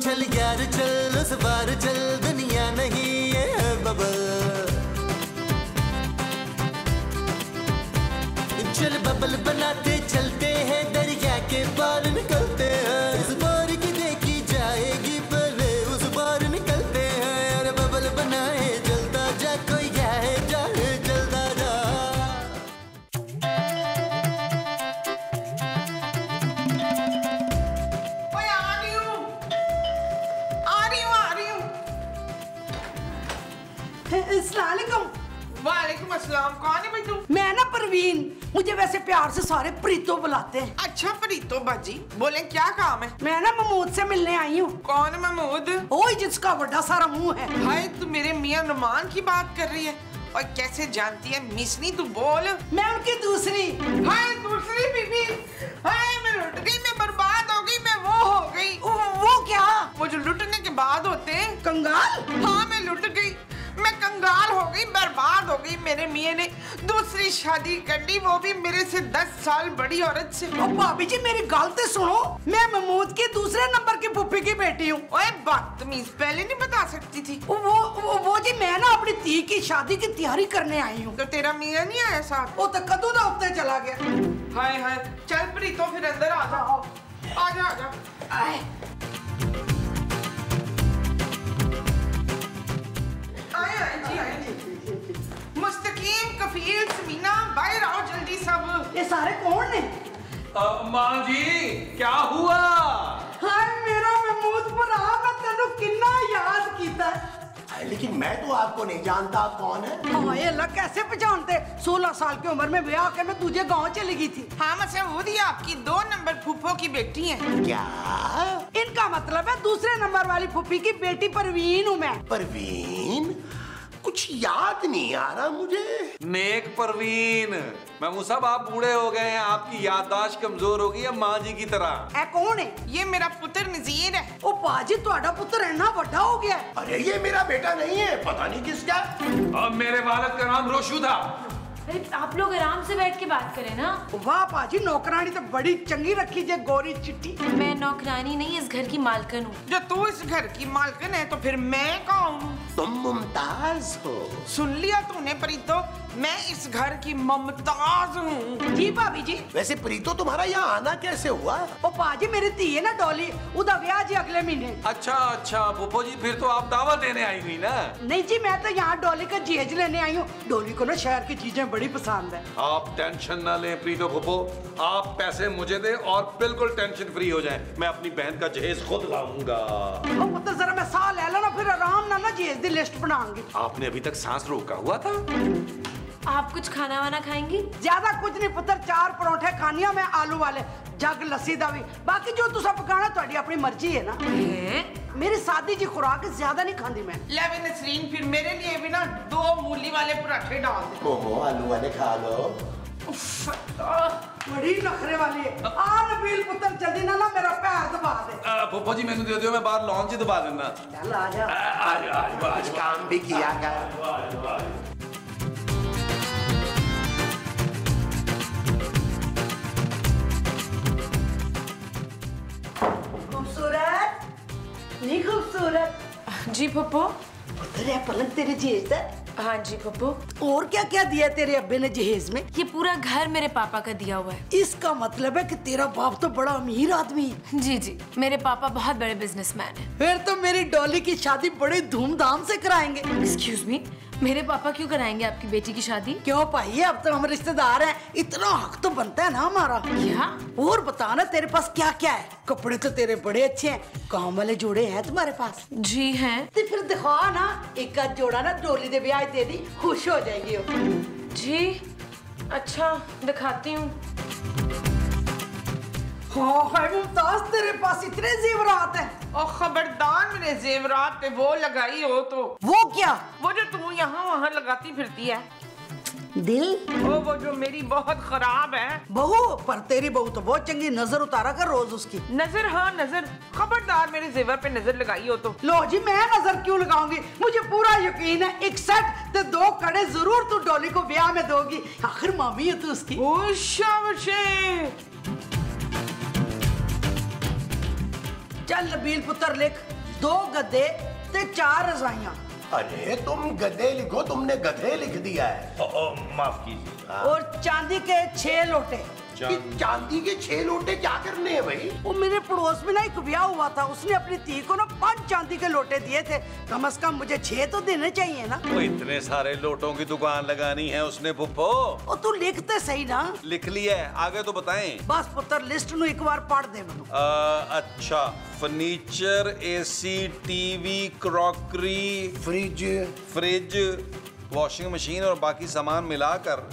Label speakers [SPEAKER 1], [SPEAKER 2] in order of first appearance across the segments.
[SPEAKER 1] चल यार चल उस बार चल, दुनिया नहीं ये बबल। चल बबल बनाते चलते हैं, दरिया के पार निकलते हैं। इस बार की देखी जाएगी पहले उस बार निकलते हैं। अरे बबल बनाए जलता जा, कोई जाए जाए जलता जा।
[SPEAKER 2] ओए आ रही हूँ।
[SPEAKER 3] अस्सलाम वालेकुम।
[SPEAKER 2] वालेकुम अस्सलाम। कौन है भाई तुम?
[SPEAKER 3] मैं ना परवीन, मुझे वैसे प्यार से सारे प्रीतो बुलाते हैं।
[SPEAKER 2] अच्छा प्रीतो बाजी, बोले क्या काम है?
[SPEAKER 3] मैं ना महमूद से मिलने आई हूँ।
[SPEAKER 2] कौन है महमूद?
[SPEAKER 3] ओए जिसका बड़ा सारा मुंह है।
[SPEAKER 2] हाय तू मेरे मियां नुमान की बात कर रही है? और कैसे जानती है मिसनी, तू बोल।
[SPEAKER 3] मैं उनकी दूसरी।
[SPEAKER 2] हाय दूसरी बीवी। हाय मैं लुट गई, मैं बर्बाद हो गई, मैं वो हो गई।
[SPEAKER 3] वो क्या?
[SPEAKER 2] वो जो लुटने के बाद होते हैं।
[SPEAKER 3] कंगाल?
[SPEAKER 2] हाँ मैं लुट गई, मैं कंगाल हो गई, बर्बाद हो गई। मेरे मियां ने दूसरी शादी कर ली, वो भी मेरे से 10 साल बड़ी औरत से।
[SPEAKER 3] ओ भाभी जी मेरी गलती सुनो, मैं महमूद के दूसरे नंबर की पुप्पी की बेटी हूँ।
[SPEAKER 2] ओए बदतमीज, पहले नहीं बता सकती थी?
[SPEAKER 3] वो जी मैं ना अपनी धी की शादी की तैयारी करने आई हूँ।
[SPEAKER 2] तो तेरा मियां नहीं आया साथ?
[SPEAKER 3] वो तो कदों का उत्ते चला गया।
[SPEAKER 2] हाय हाय चल प्रीतो फिर अंदर आ जा। आजा आजा।
[SPEAKER 3] आए।
[SPEAKER 2] मुस्तकीम, कफील, समीना, बाहर आओ जल्दी सब।
[SPEAKER 3] ये सारे कौन ने?
[SPEAKER 4] माँ जी क्या हुआ?
[SPEAKER 3] हाय मेरा महमूद भरा, मैं तेनू कितना याद कीता।
[SPEAKER 5] लेकिन मैं तो आपको नहीं जानता, आप कौन है?
[SPEAKER 3] हाय अल्लाह, कैसे पहचानते? 16 साल की उम्र में ब्याह के मैं तुझे गांव चली गई थी।
[SPEAKER 2] हाँ मसूद, ये आपकी 2 नंबर फूफो की बेटी है।
[SPEAKER 5] क्या?
[SPEAKER 3] इनका मतलब है दूसरे नंबर वाली फूफी की बेटी परवीन हूँ मैं।
[SPEAKER 5] परवीन? कुछ याद नहीं आ रहा मुझे।
[SPEAKER 4] नेक परवीन, महमूद साहब आप बूढ़े हो गए हैं, आपकी याददाश्त कमजोर हो गई है माँ जी की तरह।
[SPEAKER 3] ऐ कौन है?
[SPEAKER 2] ये मेरा पुत्र नजीर है।
[SPEAKER 3] ओ पाजी तुम्हारा पुत्र इतना बड़ा हो गया।
[SPEAKER 5] अरे ये मेरा बेटा नहीं है, पता नहीं किसका।
[SPEAKER 4] अब मेरे वालिद का नाम रोशू था।
[SPEAKER 6] आप लोग आराम से बैठ के बात करें ना।
[SPEAKER 3] वाह पाजी, नौकरानी तो बड़ी चंगी रखी जे, गोरी चिट्टी।
[SPEAKER 6] मैं नौकरानी नहीं, इस घर की मालकिन हूँ।
[SPEAKER 2] जो तू इस घर की मालकिन है तो फिर मैं कौन हूँ?
[SPEAKER 5] तुम मुमताज हो।
[SPEAKER 2] सुन लिया तूने प्रीतो, मैं इस घर की मुमताज हूँ।
[SPEAKER 3] जी भाभी जी।
[SPEAKER 5] वैसे प्रीतो तुम्हारा यहाँ आना कैसे हुआ?
[SPEAKER 3] ओ पाजी मेरी धी है ना डॉली, उदा ब्याह जी अगले महीने।
[SPEAKER 4] अच्छा अच्छा पुप्पो जी, फिर तो आप दावत देने आई हुई ना?
[SPEAKER 3] नहीं जी, मैं तो यहाँ डॉली का जहेज लेने आई हूँ। डॉली को ना शहर की चीजें बड़ी पसंद है।
[SPEAKER 4] आप टेंशन ना लें प्रीतो फुप्पो, आप पैसे मुझे दे और बिल्कुल टेंशन फ्री हो जाएं। मैं अपनी बहन का जहेज खुद लाऊंगा।
[SPEAKER 3] ओ पुत्र जरा मैं साह ले लो ना, फिर आराम ना जहेज दी लिस्ट बनाऊंगी।
[SPEAKER 4] आपने अभी तक सांस रोका हुआ था?
[SPEAKER 6] आप कुछ खाना वाना खाएंगी?
[SPEAKER 3] ज्यादा कुछ नहीं पुत्र, 4 परोठे खानिया मैं आलू वाले, जग लस्सी दा भी। बाकी जो तुसा पकाना ਤੁਹਾਡੀ अपनी मर्जी है ना। मेरी सादी जी खुराक ज्यादा नहीं खाती मैं।
[SPEAKER 2] ले भी नसरीन, फिर मेरे लिए भी ना 2 मूली वाले पराठे डाल दे।
[SPEAKER 5] ओहो आलू वाले खा लो।
[SPEAKER 3] बड़ी नखरे वाली है। आ नबील पुत्र जल्दी ना मेरा पैर दबा दे।
[SPEAKER 4] पुप्पो जी मैंने दे दियो, मैं बाहर लॉन से दबा देना।
[SPEAKER 3] चल आ जा।
[SPEAKER 5] आज काम भी किया कर।
[SPEAKER 3] खूबसूरत नहीं खूबसूरत?
[SPEAKER 6] जी पप्पू।
[SPEAKER 3] पुत्र है पलंग तेरे जहेज है।
[SPEAKER 6] हाँ जी पप्पू।
[SPEAKER 3] और क्या क्या दिया तेरे अब्बे ने जहेज में?
[SPEAKER 6] ये पूरा घर मेरे पापा का दिया हुआ है।
[SPEAKER 3] इसका मतलब है कि तेरा बाप तो बड़ा अमीर आदमी है।
[SPEAKER 6] जी जी, मेरे पापा बहुत बड़े बिजनेसमैन हैं।
[SPEAKER 3] फिर तो मेरी डॉली की शादी बड़े धूमधाम से कराएंगे।
[SPEAKER 6] एक्सक्यूज मी, मेरे पापा क्यों कराएंगे आपकी बेटी की शादी?
[SPEAKER 3] क्यों पाई, अब तो हम रिश्तेदार हैं, इतना हक तो बनता है ना हमारा।
[SPEAKER 6] क्या?
[SPEAKER 3] और बता ना तेरे पास क्या क्या है? कपड़े तो तेरे बड़े अच्छे हैं, काम वाले जोड़े हैं तुम्हारे पास?
[SPEAKER 6] जी हैं।
[SPEAKER 3] तो फिर दिखा ना, एक आध जोड़ा ना डोली दे ब्याह दे दी, खुश हो जाएगी वो।
[SPEAKER 6] जी अच्छा दिखाती हूँ।
[SPEAKER 3] हाँ मुमताज, तेरे पास इतने जेवरात हैं।
[SPEAKER 2] और खबरदार मेरे जेवरात पे वो लगाई हो तो।
[SPEAKER 3] वो क्या?
[SPEAKER 2] वो जो तू यहाँ वहाँ लगाती फिरती है।
[SPEAKER 3] दिल?
[SPEAKER 2] वो जो मेरी बहुत खराब है।
[SPEAKER 3] बहू? पर तेरी बहू तो बहुत चंगी, नजर उतारा कर रोज उसकी।
[SPEAKER 2] नजर? हाँ नजर। खबरदार मेरे जेवर पे नजर लगाई हो तो।
[SPEAKER 3] लो जी, मैं नजर क्यों लगाऊंगी? मुझे पूरा यकीन है एक सेट तो 2 कड़े जरूर तू डॉली को ब्याह में दोगी, आखिर मामी है तू उसकी। चल नबील पुत्र लिख 2 गद्दे ते 4 रजाइयां।
[SPEAKER 5] अरे तुम गधे लिखो, तुमने गधे लिख दिया है।
[SPEAKER 7] माफ कीजिए।
[SPEAKER 3] और चांदी के 6 लोटे।
[SPEAKER 5] चांदी के 6 लोटे क्या करने हैं भाई?
[SPEAKER 3] वो मेरे पड़ोस में ना एक ब्याह हुआ था, उसने अपनी धी को ना 5 चांदी के लोटे दिए थे। कम से कम मुझे 6 तो देने चाहिए ना।
[SPEAKER 4] वो इतने सारे लोटों की दुकान लगानी है उसने फुप्पो।
[SPEAKER 3] और तू लिखते सही ना।
[SPEAKER 4] लिख लिया है, आगे तो बताएं।
[SPEAKER 3] बस पुत्र लिस्ट नु एक बार पढ़ दे मैनू।
[SPEAKER 4] अच्छा, furniture, AC, TV, crockery, fridge, washing machine और बाकी सामान मिलाकर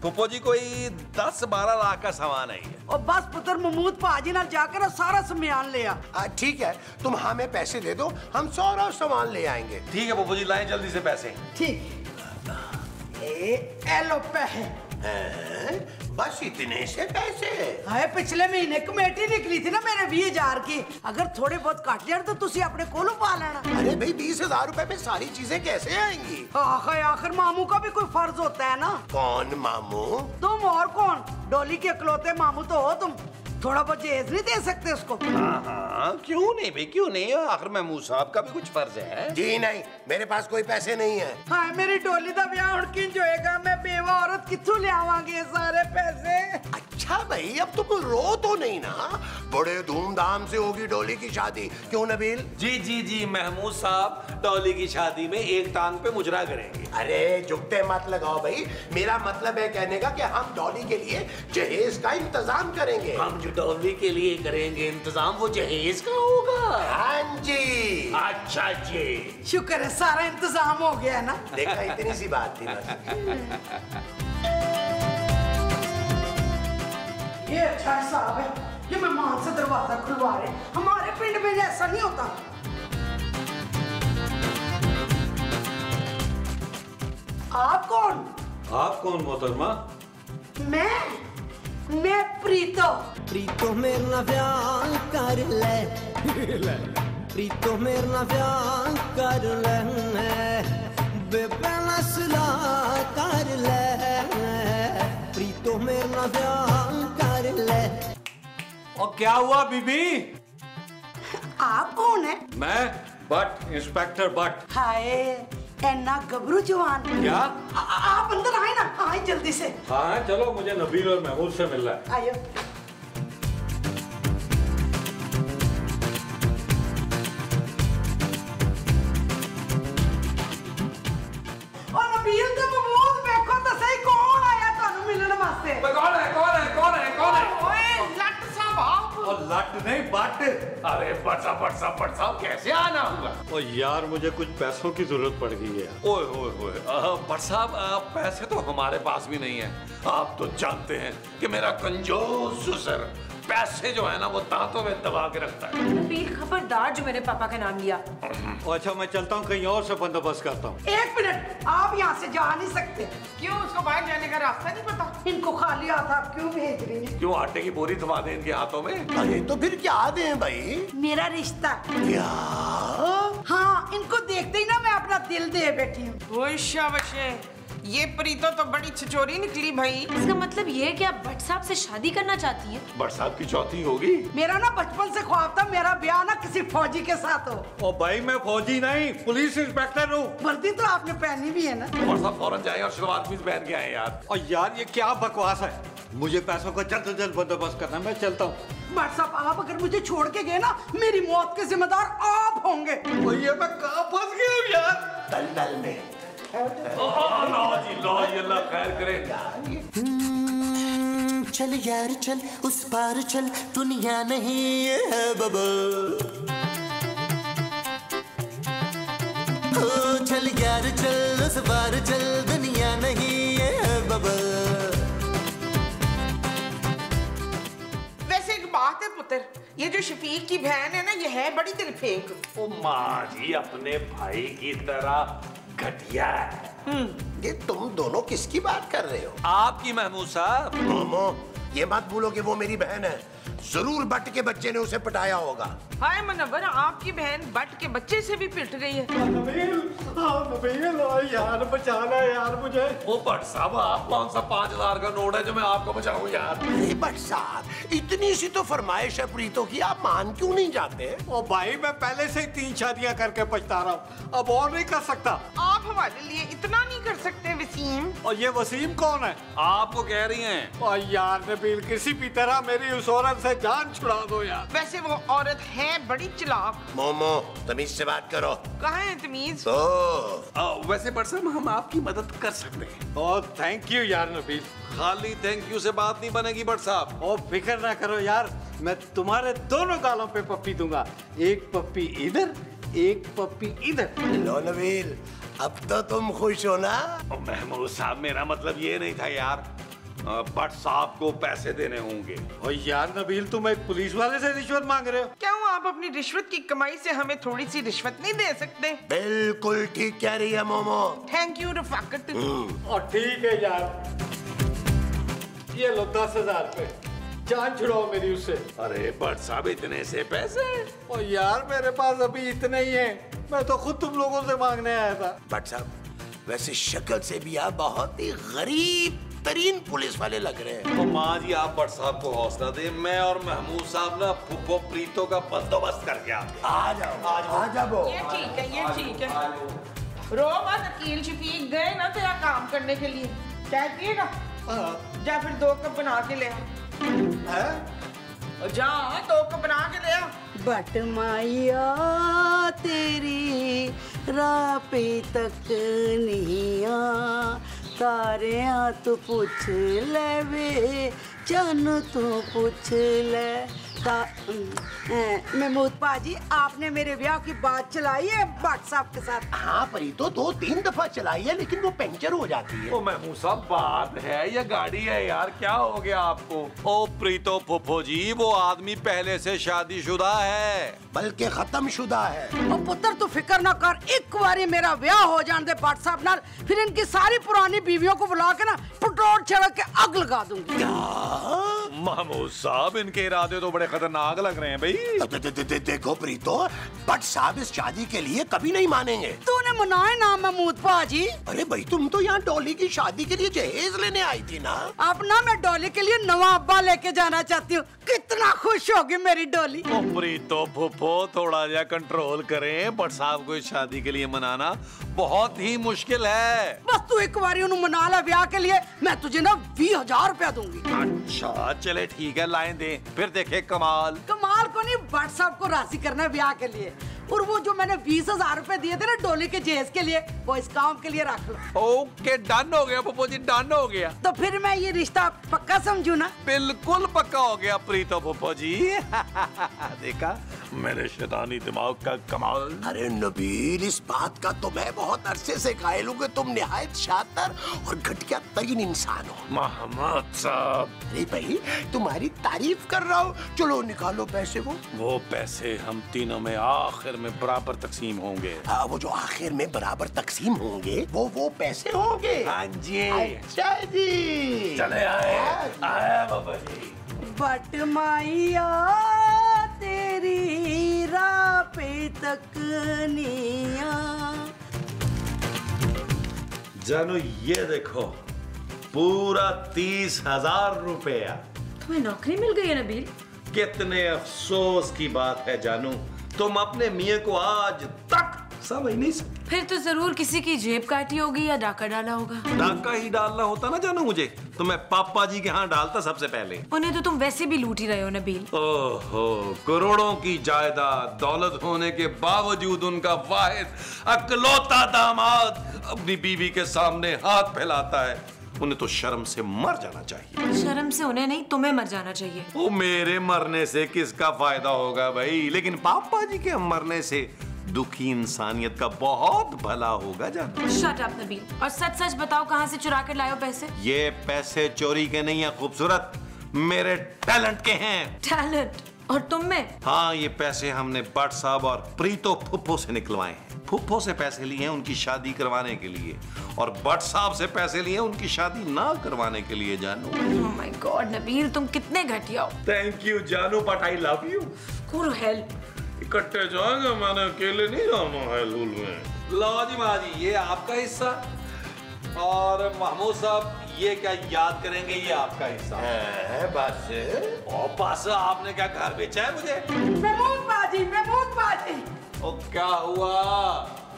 [SPEAKER 4] पुप्पो जी कोई 10-12 लाख का सामान है ये।
[SPEAKER 3] और बस पुत्र महमूद पाजी नाल जाकर सारा सामान ले आ।
[SPEAKER 5] ठीक है, तुम हमें पैसे दे दो, हम सारा सामान ले आएंगे।
[SPEAKER 4] ठीक है पुप्पो जी, लाएं जल्दी से पैसे।
[SPEAKER 3] ठीक ए लो पैसे।
[SPEAKER 5] बस इतने से पैसे?
[SPEAKER 3] हाय पिछले महीने कमेटी निकली थी ना मेरे 20,000 की, अगर थोड़े बहुत काट जाए तो तुसी अपने कोलों पा लेना।
[SPEAKER 5] अरे भाई 20,000 रुपए में सारी चीजें कैसे आएंगी?
[SPEAKER 3] आखिर मामू का भी कोई फर्ज होता है ना।
[SPEAKER 5] कौन मामू?
[SPEAKER 3] तुम और कौन? डोली के इकलौते मामू तो हो तुम। थोड़ा बहुत जहेज नहीं दे सकते उसको?
[SPEAKER 4] हाँ, क्यों नहीं भाई, क्यों नहीं? आखिर महमूद साहब का भी कुछ फर्ज है।
[SPEAKER 5] जी नहीं, मेरे पास कोई पैसे नहीं है।
[SPEAKER 3] हाँ, मेरी डोली का ब्याह हुण किंज होएगा? मैं बेवा औरत कित्थों ले आवांगी ये सारे पैसे?
[SPEAKER 5] अच्छा भाई, अब तुम रो तो नहीं ना? बड़े धूमधाम से होगी डोली की शादी, क्यों नबील?
[SPEAKER 4] जी जी जी, महमूद साहब डॉली की शादी में एक टांग पे मुजरा करेंगे।
[SPEAKER 5] अरे जुगते मत लगाओ भाई, मेरा मतलब है कहने का कि हम डॉली के लिए जहेज का इंतजाम करेंगे।
[SPEAKER 7] हम जो डॉली के लिए करेंगे इंतजाम, वो जहेज का होगा।
[SPEAKER 5] हाँ जी।
[SPEAKER 7] अच्छा जी,
[SPEAKER 3] शुक्र है सारा इंतजाम हो गया है ना।
[SPEAKER 5] देखा, इतनी सी बात थी बस।
[SPEAKER 3] ये अच्छा हिसाब है, ये मेहमान से दरवाजा खुलवा रहे। हमारे पिंड में ऐसा नहीं होता। आप कौन?
[SPEAKER 4] आप कौन मोहतरमा?
[SPEAKER 3] मैं प्रीतो।
[SPEAKER 1] प्रीतो मेरे ना प्यार कर ले, प्रीतो मेरे ना प्यार कर ले, बेबे ना सलाह कर ले, प्रीतो मेरे ना प्यार कर ले।
[SPEAKER 4] और क्या हुआ बीबी?
[SPEAKER 3] आप कौन है?
[SPEAKER 4] मैं बट, इंस्पेक्टर बट।
[SPEAKER 3] हाय एना गबरू जवान।
[SPEAKER 4] क्या?
[SPEAKER 3] आप अंदर आए ना, आए जल्दी से।
[SPEAKER 4] हाँ चलो, मुझे नबील और महमूद से मिलना है।
[SPEAKER 3] आइए। और नबील ते महमूद देखो तो सही कौन आया थानू मिलने वास्ते।
[SPEAKER 4] कौन है कौन है कौन है कौन है?
[SPEAKER 2] ओए लट साहब आप।
[SPEAKER 4] और लट नहीं बट। अरे बट साहब कैसे आना हुआ?
[SPEAKER 8] ओ यार, मुझे कुछ पैसों की जरूरत पड़ गई है।
[SPEAKER 4] ओए ओए ओए, बट साहब पैसे तो हमारे पास भी नहीं है। आप तो जानते हैं कि मेरा कंजूस ससुर पैसे जो है ना वो दांतों में दबा के रखता है।
[SPEAKER 6] नबील खबरदार जो मेरे पापा का नाम लिया।
[SPEAKER 8] अच्छा, मैं चलता हूँ, कहीं और से बंदोबस्त करता हूँ।
[SPEAKER 3] 1 मिनट, आप यहाँ से जा नहीं सकते।
[SPEAKER 2] क्यों? उसको बाहर जाने का रास्ता नहीं पता?
[SPEAKER 3] इनको खाली हाथ आप क्यों भेज रही हैं?
[SPEAKER 4] क्यों, आटे की बोरी थमा दें इनके हाथों में?
[SPEAKER 5] अरे तो फिर क्या दें भाई?
[SPEAKER 3] मेरा रिश्ता।
[SPEAKER 5] क्या?
[SPEAKER 3] हाँ, इनको देखते ही ना मैं अपना दिल दे बैठी हूँ।
[SPEAKER 2] ओए शाबाश, ये प्रीतो तो बड़ी छिचोरी निकली भाई।
[SPEAKER 6] इसका मतलब ये है कि आप भट्ट साहब से शादी करना चाहती हैं?
[SPEAKER 4] बट साहब की चौथी होगी।
[SPEAKER 3] मेरा ना बचपन से ख्वाब था मेरा ब्याह ना किसी फौजी के साथ हो।
[SPEAKER 8] ओ भाई, मैं फौजी नहीं, पुलिस इंस्पेक्टर हूँ।
[SPEAKER 3] वर्दी तो आपने पहनी भी है ना।
[SPEAKER 4] बट साहब फौरन जाए और सलवार कमीज पहन के आए यार।
[SPEAKER 8] और यार, ये क्या बकवास है? मुझे पैसों का जल्द से जल्द बंदोबस्त करना है, मैं चलता हूँ।
[SPEAKER 3] बट साहब, आप अगर मुझे छोड़ के गए ना, मेरी मौत के जिम्मेदार आप होंगे।
[SPEAKER 8] ये मैं कहाँ फंस गया हूँ यार?
[SPEAKER 5] दलदल में।
[SPEAKER 4] लो जी, अल्लाह खैर करे।
[SPEAKER 1] चल यार चल, उस पार चल, दुनिया नहीं है बबल। ओ चल यार चल, उस पार चल, दुनिया नहीं है बबल।
[SPEAKER 2] वैसे एक बात है पुत्र, ये जो शफीक की बहन है ना, ये है बड़ी दिल फेंक।
[SPEAKER 7] ओ माँ जी अपने भाई की तरह घटिया है।
[SPEAKER 5] ये तुम दोनों किसकी बात कर रहे हो?
[SPEAKER 4] आपकी महमूद साहब।
[SPEAKER 5] मोमो, ये मत भूलो कि वो मेरी बहन है। जरूर बट के बच्चे ने उसे पटाया होगा।
[SPEAKER 2] हाय मनव्वर, आपकी बहन बट के बच्चे से भी पिट गई है।
[SPEAKER 8] नबील यार बचाना यार मुझे।
[SPEAKER 7] वो भट्ट साहब, आप कौन सा 5000 का नोट है जो मैं आपको बचाऊं यार?
[SPEAKER 5] अरे भट्ट साहब, इतनी सी तो फरमाइश है प्रीतो की, आप मान क्यों नहीं जाते?
[SPEAKER 8] ओ भाई, मैं पहले से ही 3 शादियां करके पछता रहा हूँ, अब और नहीं कर सकता।
[SPEAKER 2] आप हमारे लिए इतना नहीं कर सकते वसीम?
[SPEAKER 8] और ये वसीम कौन है?
[SPEAKER 4] आपको कह रही हैं।
[SPEAKER 8] और यार नबील, किसी भी तरह मेरी उस औरत से जान छुड़ा दो यार।
[SPEAKER 2] वैसे वो औरत है बड़ी चालाक।
[SPEAKER 5] मोमो, तमीज से बात करो।
[SPEAKER 2] कहाँ है तमीज?
[SPEAKER 7] वैसे भट्ट साहब, हम आपकी मदद कर सकते हैं।
[SPEAKER 8] ओ थैंक यू यार नबील।
[SPEAKER 4] खाली थैंक यू से बात नहीं बनेगी भट्ट साहब।
[SPEAKER 8] ओ फिक्र ना करो यार, मैं तुम्हारे दोनों गालों पे पप्पी दूंगा, एक पप्पी इधर, एक पप्पी इधर।
[SPEAKER 5] लो नबील, अब तो तुम खुश हो ना?
[SPEAKER 7] महमूद साहब, मेरा मतलब ये नहीं था यार, भट्ट साहब को पैसे देने होंगे।
[SPEAKER 8] ओ यार नबील, तुम एक पुलिस वाले से रिश्वत मांग रहे हो?
[SPEAKER 2] क्यों आप अपनी रिश्वत की कमाई से हमें थोड़ी सी रिश्वत नहीं दे सकते?
[SPEAKER 5] बिल्कुल ठीक कह रही है मोमो।
[SPEAKER 2] Thank you Rafaqat.
[SPEAKER 8] और ठीक है यार, ये लो 10,000 रुपए, जान छुड़ाओ मेरी उससे।
[SPEAKER 7] अरे भट्ट साहब, इतने से पैसे?
[SPEAKER 8] ओ यार, मेरे पास अभी इतने ही हैं, मैं तो खुद तुम लोगों से मांगने आया था।
[SPEAKER 5] भट्ट साहब, वैसे शक्ल से भी आप बहुत ही गरीब तरीन पुलिस वाले लग रहे हैं।
[SPEAKER 4] तो माँ जी, आप भट्ट साहब को हौसला दे, मैं और महमूद साहब ना फुप्पो प्रीतो का बंदोबस्त करके आते।
[SPEAKER 5] आ जाओ, आ जाओ।
[SPEAKER 2] ये ठीक है, ये ठीक है। रो मत, अकील शफीक गए ना तेरा काम करने के लिए, क्या पिएगा? जा फिर 2 कप बना के ले आ। जा 2 कप बना के ले आ।
[SPEAKER 3] बट माइया तेरी राह पे तक नहीं आ, तारियां तू पूछ ले वे, जान तू पूछ ले। महमूद पाजी, आपने मेरे ब्याह की बात चलाई है भट्ट साहब के साथ?
[SPEAKER 5] हाँ प्रीतो, 2-3 दफा चलाई है, लेकिन वो पंचर हो जाती है।
[SPEAKER 7] ओ महमूद साहब, बात है या गाड़ी है यार? क्या हो गया आपको?
[SPEAKER 4] ओ प्रीतो फुप्पो जी, वो आदमी पहले से शादीशुदा है,
[SPEAKER 5] बल्कि खत्म शुदा है।
[SPEAKER 3] ओ पुत्र, तू फिक्र ना कर, एक बारी मेरा ब्याह हो जाने दे भट्ट साहब नाल, फिर इनकी सारी पुरानी बीवियों को बुला के ना पेट्रोल छिड़क के आग लगा दूंगी।
[SPEAKER 4] महमूद साहब, इनके इरादे तो बड़े खतरनाक लग रहे हैं भाई।
[SPEAKER 5] देखो प्रीतो, भट्ट साहब इस शादी के लिए कभी नहीं मानेंगे।
[SPEAKER 3] तूने मनाए ना महमूद पाजी?
[SPEAKER 5] अरे भाई, तुम तो यहाँ डॉली की शादी के लिए जहेज लेने आई थी ना?
[SPEAKER 3] अब ना मैं डॉली के लिए नवा अब्बा लेके जाना चाहती हूँ। कितना खुश होगी मेरी डॉली।
[SPEAKER 4] ओ प्रीतो फुप्पो, थोड़ा जा कंट्रोल करें, भट्ट साहब को इस शादी के लिए मनाना बहुत ही मुश्किल है।
[SPEAKER 3] बस तू एक बारी उन्हें मना ला ब्याह के लिए, मैं तुझे ना 20,000 रुपया दूंगी।
[SPEAKER 4] अच्छा चले ठीक है, लाइन दे, फिर देखे कमाल।
[SPEAKER 3] कमाल को नहीं, भट्ट साहब को राजी करना है ब्याह के लिए, और वो जो मैंने 20,000 रुपए दिए थे ना डोली के जहेज के लिए, वो इस काम के लिए रख लो।
[SPEAKER 4] ओके, डन हो गया फुप्पो जी, डन हो गया।
[SPEAKER 3] तो फिर मैं ये रिश्ता पक्का समझू ना?
[SPEAKER 4] बिल्कुल पक्का हो गया प्रीतो फुप्पो जी। देखा मेरे शैतानी दिमाग का कमाल।
[SPEAKER 5] अरे नबील, इस बात का तो मैं बहुत अरसे से कायल हूँ कि तुम निहायत शातिर और घटिया तरीन इंसान हो।
[SPEAKER 7] मोहम्मद साहब,
[SPEAKER 5] अरे भाई, तुम्हारी तारीफ कर रहा हूँ। चलो निकालो पैसे।
[SPEAKER 7] वो पैसे हम तीनों में आखिर में बराबर तकसीम होंगे।
[SPEAKER 5] वो जो आखिर में बराबर तकसीम होंगे, वो पैसे होंगे।
[SPEAKER 7] हाँ जी।
[SPEAKER 5] अच्छा जी,
[SPEAKER 7] चले आए बाबा जी।
[SPEAKER 3] बट माइया तेरी राह पे तक निया।
[SPEAKER 7] जानू, ये देखो, पूरा 30,000 रुपया।
[SPEAKER 6] तुम्हें नौकरी मिल गई है नबील?
[SPEAKER 7] कितने अफसोस की बात है जानू, तुम अपने मियाँ को आज तक समझ नहीं सकते।
[SPEAKER 6] फिर तो जरूर किसी की जेब काटी होगी या डाका डाला होगा।
[SPEAKER 4] डाका ही डालना होता ना जानू मुझे, तो मैं पापा जी के यहाँ डालता सबसे पहले।
[SPEAKER 6] उन्हें तो तुम वैसे भी लूट ही रहे हो नबील।
[SPEAKER 4] ओहो, करोड़ों की जायदाद, दौलत होने के बावजूद उनका वाहिद अकलौता दामाद अपनी बीवी के सामने हाथ फैलाता है। उन्हें तो शर्म से मर जाना चाहिए।
[SPEAKER 6] शर्म से उन्हें नहीं, तुम्हें मर जाना चाहिए।
[SPEAKER 4] वो मेरे मरने से किसका फायदा होगा भाई, लेकिन पापा जी के मरने से दुखी इंसानियत का बहुत भला होगा जानते।
[SPEAKER 6] शट अप नबील, और सच सच बताओ, कहाँ से चुरा कर लाए हो पैसे?
[SPEAKER 4] ये पैसे चोरी के नहीं है खूबसूरत, मेरे टैलेंट के हैं।
[SPEAKER 6] टैलेंट? और तुम में?
[SPEAKER 4] हाँ, ये पैसे हमने भट्ट साहब और प्रीतो फुप्पो से निकलवाए हैं।
[SPEAKER 7] फुप्पो से पैसे लिए हैं उनकी शादी करवाने के लिए, और भट्ट साहब से पैसे लिए हैं उनकी शादी ना करवाने के लिए जानू।
[SPEAKER 6] ओह माय गॉड नबील, तुम कितने घटिया हो।
[SPEAKER 7] थैंक यू जानू, बट आई लव यू।
[SPEAKER 6] करो हेल्प।
[SPEAKER 7] इकट्ठे जाएंगे, मैंने अकेले नहीं जाना है लूल में।
[SPEAKER 4] लो जी माँ जी, ये आपका हिस्सा, और महमूद साहब ये क्या याद करेंगे, ये आपका हिस्सा
[SPEAKER 5] है। बस
[SPEAKER 4] और बस आपने क्या घर बेचा है मुझे?
[SPEAKER 3] महमूद बाजी
[SPEAKER 4] ओ क्या हुआ?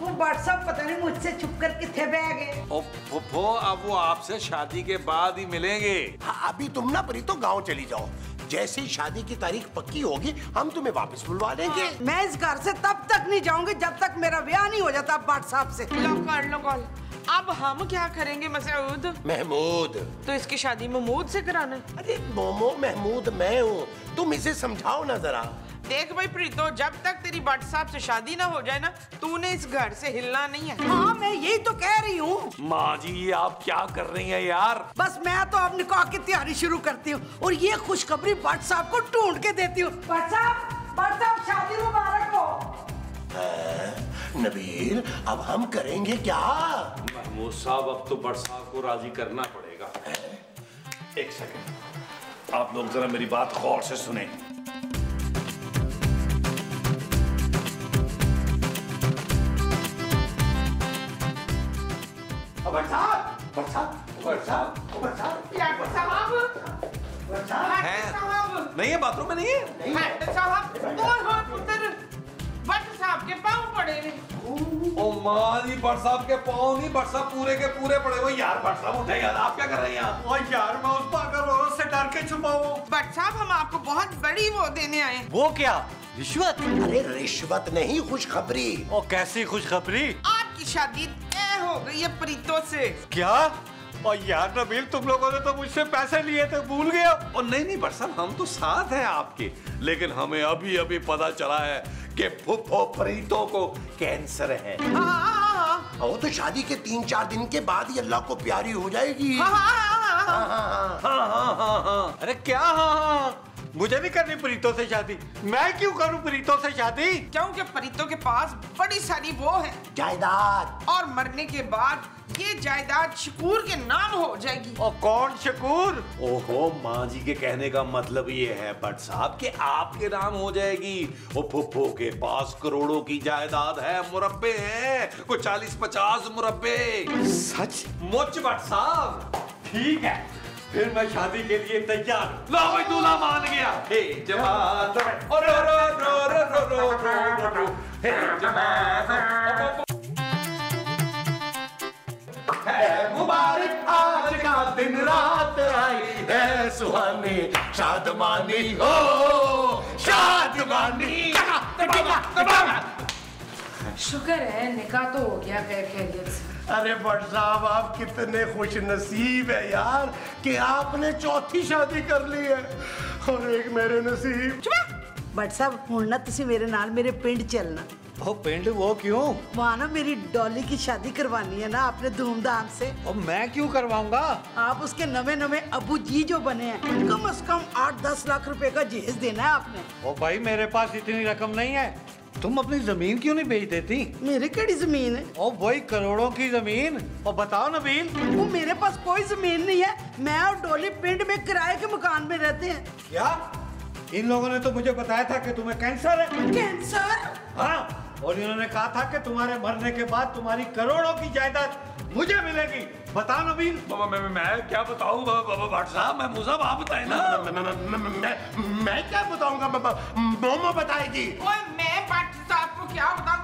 [SPEAKER 3] वो व्हाट्सएप पता नहीं मुझसे छुप कर किथे बह गए।
[SPEAKER 4] ओ फुफो, अब वो आपसे शादी के बाद ही मिलेंगे।
[SPEAKER 5] हाँ, अभी तुम ना प्रीतो गांव चली जाओ, जैसे ही शादी की तारीख पक्की होगी हम तुम्हें वापस बुलवा देंगे।
[SPEAKER 3] मैं इस घर से तब तक नहीं जाऊंगी जब तक मेरा ब्याह नहीं हो जाता व्हाट्सएप से।
[SPEAKER 2] लो कर लो कॉल। अब हम क्या करेंगे मसूद?
[SPEAKER 5] महमूद।
[SPEAKER 2] तो इसकी शादी महमूद से कराना है।
[SPEAKER 5] अरे मोमो महमूद मैं हूँ, तुम इसे समझाओ ना जरा।
[SPEAKER 2] देख भाई प्रीतो, जब तक तेरी भट्ट साहब से शादी ना हो जाए ना, तूने इस घर से हिलना नहीं है।
[SPEAKER 3] हाँ मैं यही तो कह रही हूँ।
[SPEAKER 4] माँ जी ये आप क्या कर रही हैं यार?
[SPEAKER 3] बस मैं तो अब निकाह की तैयारी शुरू करती हूँ और ये खुशखबरी भट्ट साहब को ढूंढ के देती हूँ। भट्ट साहब शादी मुबारक हो।
[SPEAKER 5] नबील अब हम करेंगे क्या?
[SPEAKER 7] महमूद साहब अब तो भट्ट साहब को राजी करना पड़ेगा। एक सेकंड, आप लोग जरा मेरी बात गौर से सुने।
[SPEAKER 4] नहीं है, बाथरूम में नहीं है।
[SPEAKER 2] भट्ट साहब के पाँव पड़े हैं।
[SPEAKER 4] ओ माँ जी, भट्ट साहब के पाँव नहीं, भट्ट साहब पूरे के पूरे पड़े हुए। यार भट्ट साहब उठे यार, आप क्या कर रहे हैं यहाँ?
[SPEAKER 8] और यार मैं उस पागल औरत से डर के छुपा हूँ।
[SPEAKER 2] भट्ट साहब हम आपको बहुत बड़ी वो देने आए हैं।
[SPEAKER 8] वो क्या, रिश्वत?
[SPEAKER 5] अरे रिश्वत नहीं, खुशखबरी।
[SPEAKER 8] और कैसी खुशखबरी?
[SPEAKER 2] आपकी शादी तय हो गई है प्रीतो से।
[SPEAKER 8] क्या? और यार नबील, तुम लोगों ने तो मुझसे पैसे लिए थे, भूल गए?
[SPEAKER 7] और नहीं भट्ट साहब, हम तो साथ हैं आपके, लेकिन हमें अभी अभी पता चला है कि फुफ्फो प्रीतो को कैंसर है।
[SPEAKER 5] वो तो शादी के 3-4 दिन के बाद ही अल्लाह को प्यारी हो जाएगी।
[SPEAKER 8] अरे क्या हाँ? मुझे नहीं करनी प्रीतो से शादी। मैं क्यों करूं प्रीतो से शादी?
[SPEAKER 2] क्योंकि प्रीतो के पास बड़ी सारी वो है
[SPEAKER 5] जायदाद,
[SPEAKER 2] और मरने के बाद ये जायदाद शकूर के नाम हो जाएगी।
[SPEAKER 8] और कौन शकूर?
[SPEAKER 7] ओहो, माँ जी के कहने का मतलब ये है भट्ट साहब कि आपके नाम हो जाएगी। वो फुफ्फो के पास करोड़ों की जायदाद है, मुरब्बे हैं, कोई 40-50 मुरब्बे।
[SPEAKER 8] सच?
[SPEAKER 7] मुझ भट्ट साहब।
[SPEAKER 8] ठीक है, फिर मैं शादी के लिए तैयार।
[SPEAKER 7] लो भाई, दूल्हा मान गया। हे जमात, रो रो रो रो रो रो रो रो, हे जमात।
[SPEAKER 5] है मुबारक आज का दिन रात आई है सुहानी, शादमानी हो शादमानी।
[SPEAKER 6] शुक्र है निकाह तो हो गया खैर खैरियत से।
[SPEAKER 5] अरे भट्ट साहब, आप कितने खुश नसीब है यार कि आपने चौथी शादी कर ली है, और एक मेरे नसीब।
[SPEAKER 3] भट्ट साहब हुण ना तुसी मेरे नाल मेरे पिंड चलना।
[SPEAKER 8] ओ पिंड? वो क्यों?
[SPEAKER 3] वहाँ ना मेरी डॉली की शादी करवानी है ना आपने धूमधाम से।
[SPEAKER 8] और मैं क्यों करवाऊंगा?
[SPEAKER 3] आप उसके नवे अबू जी जो बने हैं, कम से कम 8-10 लाख रुपए का जहेज देना है आपने।
[SPEAKER 8] ओ भाई, मेरे पास इतनी रकम नहीं है। तुम अपनी जमीन क्यों नहीं बेच देती?
[SPEAKER 3] मेरे केड़ी जमीन है?
[SPEAKER 8] ओ वही करोड़ों की जमीन। और बताओ नबील।
[SPEAKER 3] वो मेरे पास कोई जमीन नहीं है, मैं और डॉली पिंड में किराए के मकान में रहते हैं।
[SPEAKER 8] क्या? इन लोगों ने तो मुझे बताया था कि तुम्हें कैंसर है।
[SPEAKER 3] कैंसर?
[SPEAKER 8] हाँ, और इन्होंने कहा था कि तुम्हारे मरने के बाद तुम्हारी करोड़ों की जायदाद मुझे मिलेगी। बताओ नबील।
[SPEAKER 7] मैं क्या बताऊं भट्ट साहब? मैं मुझे आप बताए ना।
[SPEAKER 5] मैं क्या बताऊंगा? मोमो बताएगी।
[SPEAKER 2] ओए मैं भट्ट साहब को क्या बताऊं?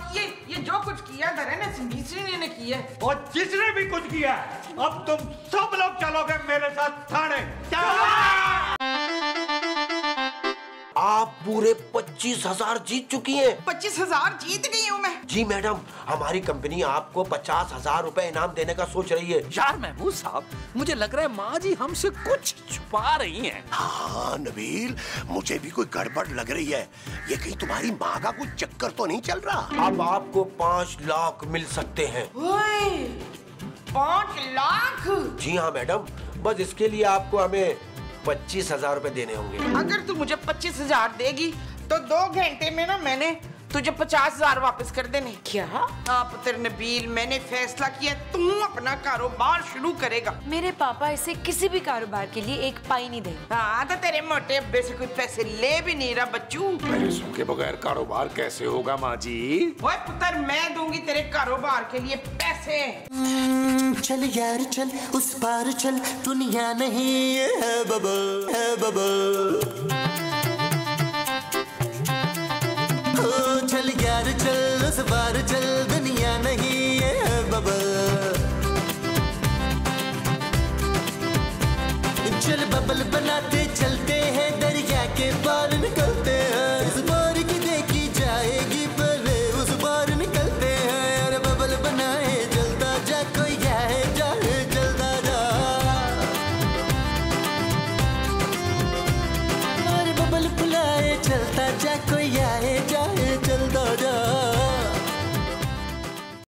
[SPEAKER 2] ये जो कुछ किया घर है ना, सिंधी ने किया है।
[SPEAKER 8] और जिसने भी कुछ किया, अब तुम सब लोग चलोगे मेरे साथ थाने।
[SPEAKER 5] आप पूरे 25,000 जीत चुकी हैं।
[SPEAKER 2] 25,000 जीत गई हूँ मैं।
[SPEAKER 5] जी मैडम, हमारी कंपनी आपको 50,000 रुपए इनाम देने का सोच रही है।
[SPEAKER 4] यार महमूद साहब, मुझे लग रहा है माँ जी हमसे कुछ छुपा रही हैं।
[SPEAKER 5] हाँ नबील, मुझे भी कोई गड़बड़ लग रही है। ये कहीं तुम्हारी माँ का कोई चक्कर तो नहीं चल रहा? अब आपको 5 लाख मिल सकते हैं।
[SPEAKER 2] 5 लाख?
[SPEAKER 5] जी हाँ मैडम, बस इसके लिए आपको हमें 25,000 रुपए देने होंगे।
[SPEAKER 2] अगर तू मुझे 25,000 देगी तो 2 घंटे में ना मैंने तुझे 50,000 वापस कर देने।
[SPEAKER 6] क्या?
[SPEAKER 2] हाँ पुत्र नबील, मैंने फैसला किया तू अपना कारोबार शुरू करेगा।
[SPEAKER 6] मेरे पापा इसे किसी भी कारोबार के लिए एक पाई नहीं देंगे।
[SPEAKER 2] हाँ तो तेरे मोटे अब्बे से कोई पैसे ले भी नहीं रहा बच्चू।
[SPEAKER 7] पैसों के बगैर कारोबार कैसे होगा माँ जी?
[SPEAKER 2] ओए पुत्र, मैं दूंगी तेरे कारोबार के लिए पैसे।
[SPEAKER 1] चल यार चल, उस पार चल, दुनिया नहीं है बबल, है बबल। चल यार चल, उस पार चल, दुनिया नहीं है बबल। चल बबल बनाते चलते हैं, दरिया के पार निकलते हैं। इस बार की देखी जाएगी पहले उस बार निकलते हैं। अरे बबल बनाए जलता जा, कोई आए जाए जलता जा। अरे बबल बुलाए चलता जा, कोई आए जा